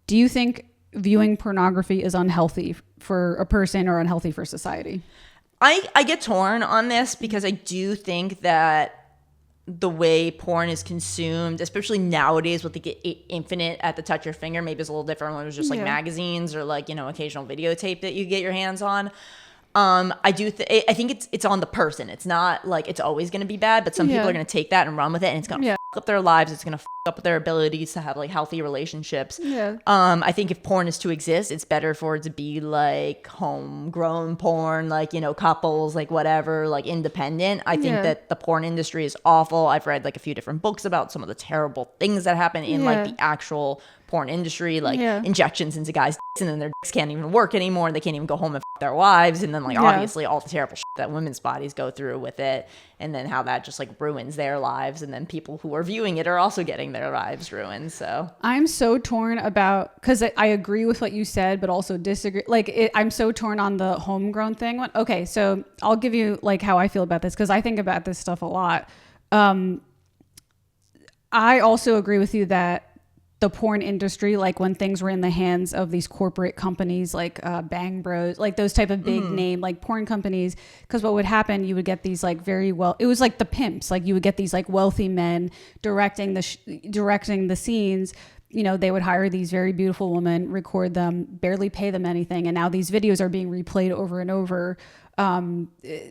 do you think viewing pornography is unhealthy for a person or unhealthy for society? I get torn on this because I do think that the way porn is consumed, especially nowadays with the infinite at the touch of your finger, maybe it's a little different when it was just like magazines or like, occasional videotape that you get your hands on. I think it's on the person. It's not like it's always going to be bad, but some people are going to take that and run with it, and it's going to fuck up their lives. It's going to fuck up their abilities to have like healthy relationships. I think if porn is to exist, it's better for it to be like homegrown porn, like, couples, like whatever, like independent. I think that the porn industry is awful. I've read like a few different books about some of the terrible things that happen in like the actual porn industry, like injections into guys' dicks, and then their dicks can't even work anymore, and they can't even go home and their wives, and then like obviously all the terrible shit that women's bodies go through with it, and then how that just like ruins their lives, and then people who are viewing it are also getting their lives ruined. So I'm so torn about, because I agree with what you said but also disagree, like I'm so torn on the homegrown thing. Okay, so I'll give you like how I feel about this, because I think about this stuff a lot. I also agree with you that the porn industry, like when things were in the hands of these corporate companies like Bang Bros, like those type of big name like porn companies, because what would happen, you would get these like it was like the pimps, like you would get these like wealthy men directing the scenes. They would hire these very beautiful women, record them, barely pay them anything, and now these videos are being replayed over and over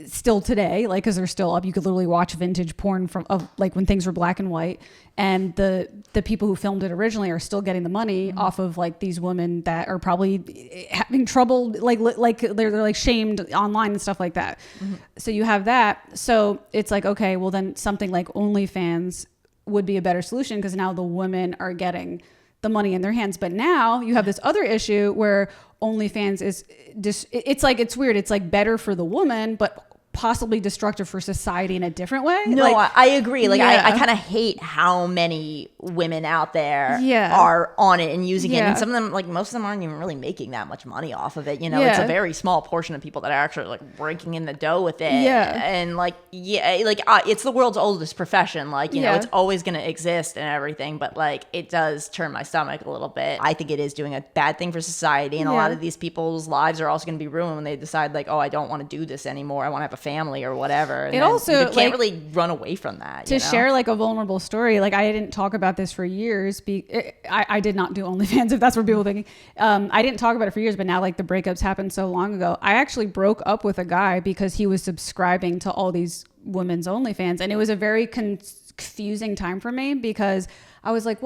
still today, like, because they're still up. You could literally watch vintage porn of like when things were black and white, and the people who filmed it originally are still getting the money off of like these women that are probably having trouble, like they're like shamed online and stuff like that. So you have that. So it's like, okay, well then something like OnlyFans would be a better solution, because now the women are getting the money in their hands. But now you have this other issue where OnlyFans is just, it's weird. It's like better for the woman, but possibly destructive for society in a different way. No, like, I agree. Like I kind of hate how many women out there are on it and using it, and some of them, like most of them, aren't even really making that much money off of it. It's a very small portion of people that are actually like breaking in the dough with it. And like it's the world's oldest profession. Like it's always going to exist and everything, but like it does turn my stomach a little bit. I think it is doing a bad thing for society, and a lot of these people's lives are also going to be ruined when they decide like, oh, I don't want to do this anymore. I want to have a family or whatever. And it also you can't really run away from that. To share like a vulnerable story, like I didn't talk about this for years. I did not do OnlyFans, if that's what people are thinking. I didn't talk about it for years, but now like the breakups happened so long ago. I actually broke up with a guy because he was subscribing to all these women's OnlyFans, and it was a very confusing time for me, because I was like,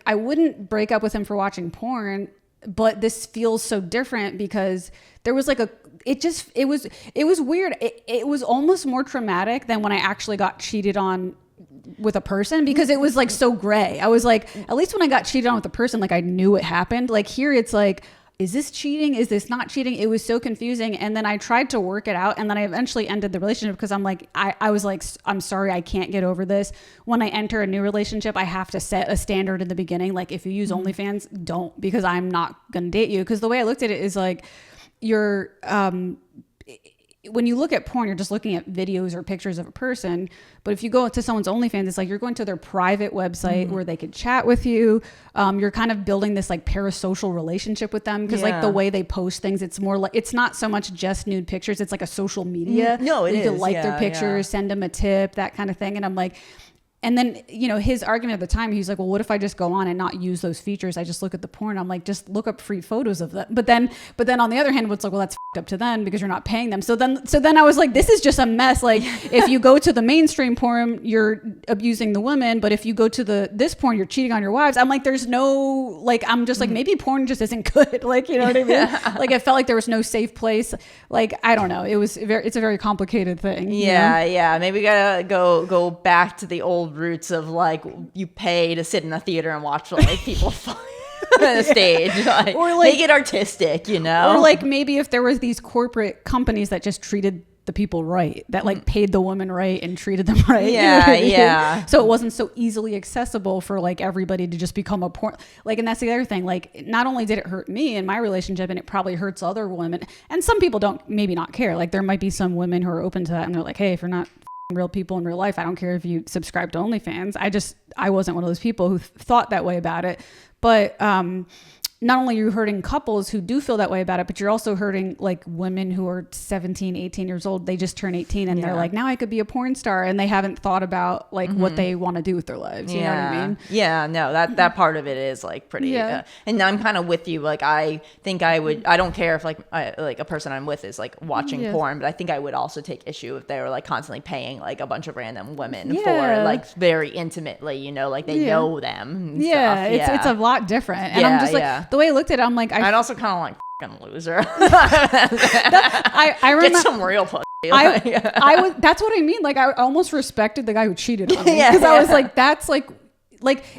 I wouldn't break up with him for watching porn, but this feels so different because there was like it was weird. It was almost more traumatic than when I actually got cheated on with a person, because it was like so gray. I was like, at least when I got cheated on with a person, like I knew it happened. Like here it's like, is this cheating? Is this not cheating? It was so confusing. And then I tried to work it out, and then I eventually ended the relationship because I'm like, I was like, I'm sorry, I can't get over this. When I enter a new relationship, I have to set a standard in the beginning. Like if you use OnlyFans, don't, because I'm not going to date you. Because the way I looked at it is like, you're when you look at porn, you're just looking at videos or pictures of a person. But if you go to someone's OnlyFans, it's like you're going to their private website where they could chat with you. You're kind of building this like parasocial relationship with them, because like the way they post things, it's more like, it's not so much just nude pictures. It's like a social media. No, it is. You can like their pictures, send them a tip, that kind of thing. And I'm like, and then, his argument at the time, he's like, well, what if I just go on and not use those features? I just look at the porn. I'm like, just look up free photos of them. But then on the other hand, it's like, well, that's up to them because you're not paying them. So then I was like, this is just a mess. Like if you go to the mainstream porn, you're abusing the women. But if you go to this porn, you're cheating on your wives. I'm like, there's no, like, I'm just like, maybe porn just isn't good. Like, you know what I mean? Like it felt like there was no safe place. Like, I don't know. It's a very complicated thing. Yeah. Maybe we gotta go back to the old roots of like, you pay to sit in a theater and watch like people fight on a stage, like, or like make it artistic, or like maybe if there was these corporate companies that just treated the people right, that like paid the women right and treated them right. So it wasn't so easily accessible for like everybody to just become a porn, like, and that's the other thing. Like, not only did it hurt me in my relationship, and it probably hurts other women, and some people don't maybe not care. Like there might be some women who are open to that, and they're like, hey, if you're not real people in real life. I don't care if you subscribe to OnlyFans. I wasn't one of those people who thought that way about it. But not only are you hurting couples who do feel that way about it, but you're also hurting like women who are 17, 18 years old. They just turn 18 and they're like, now I could be a porn star. And they haven't thought about like what they want to do with their lives. You know what I mean? Yeah, no, that part of it is like pretty, and I'm kind of with you. Like, I think I don't care if like a person I'm with is like watching porn, but I think I would also take issue if they were like constantly paying like a bunch of random women for like very intimately, you know, like they know them. And stuff. It's a lot different. And I'm just like, the way I looked at it, I'm like, I'd also kind of like fucking loser. I remember get some real pussy. That's what I mean. Like, I almost respected the guy who cheated on me because I was like, that's like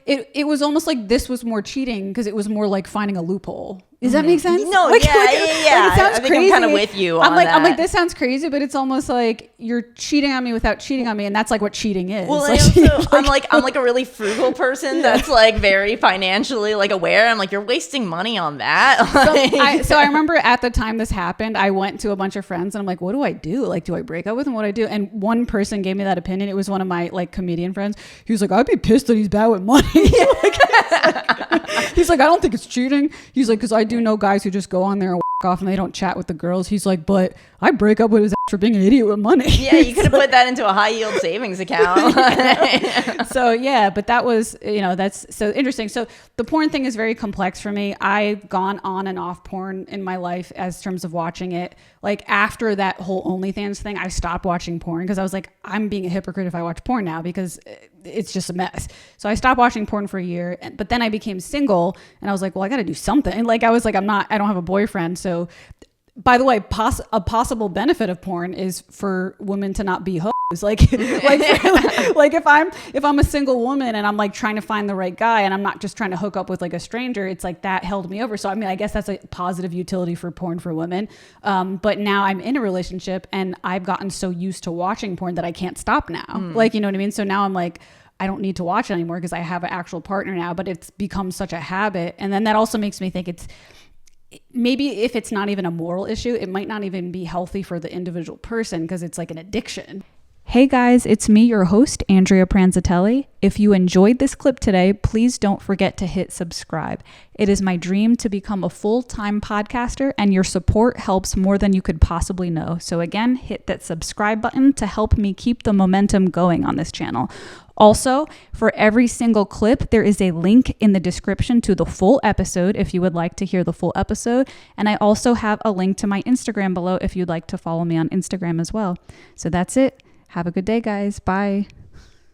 it was almost like this was more cheating because it was more like finding a loophole. Does that make sense? No, like, yeah. It sounds I think crazy. I'm kind of with you on that. I'm like, this sounds crazy, but it's almost like you're cheating on me without cheating on me, and that's like what cheating is. Well, like, I'm like a really frugal person that's like very financially like aware. I'm like, you're wasting money on that. So I remember at the time this happened, I went to a bunch of friends and I'm like, what do I do? Like, do I break up with him? What do I do? And one person gave me that opinion. It was one of my like comedian friends. He was like, I'd be pissed that he's bad with money. He's like, I don't think it's cheating. He's like, because I do know guys who just go on there and off and they don't chat with the girls. He's like, but I break up with his ass for being an idiot with money. Yeah, you could have put that into a high yield savings account. So yeah, but that was, that's so interesting. So the porn thing is very complex for me. I've gone on and off porn in my life as terms of watching it. Like after that whole OnlyFans thing, I stopped watching porn because I was like, I'm being a hypocrite if I watch porn now because it's just a mess. So I stopped watching porn for a year, but then I became single and I was like, well, I got to do something. Like I was like, I don't have a boyfriend. So by the way, a possible benefit of porn is for women to not be hoes. Like if I'm a single woman and I'm like trying to find the right guy and I'm not just trying to hook up with like a stranger, it's like that held me over. So I mean, I guess that's a positive utility for porn for women. But now I'm in a relationship and I've gotten so used to watching porn that I can't stop now. Like, you know what I mean? So now I'm like, I don't need to watch it anymore because I have an actual partner now, but it's become such a habit. And then that also makes me think it's, maybe if it's not even a moral issue, it might not even be healthy for the individual person because it's like an addiction. Hey guys, it's me, your host, Andrea Pranzatelli. If you enjoyed this clip today, please don't forget to hit subscribe. It is my dream to become a full-time podcaster, and your support helps more than you could possibly know. So again, hit that subscribe button to help me keep the momentum going on this channel. Also, for every single clip, there is a link in the description to the full episode if you would like to hear the full episode. And I also have a link to my Instagram below if you'd like to follow me on Instagram as well. So that's it. Have a good day, guys. Bye.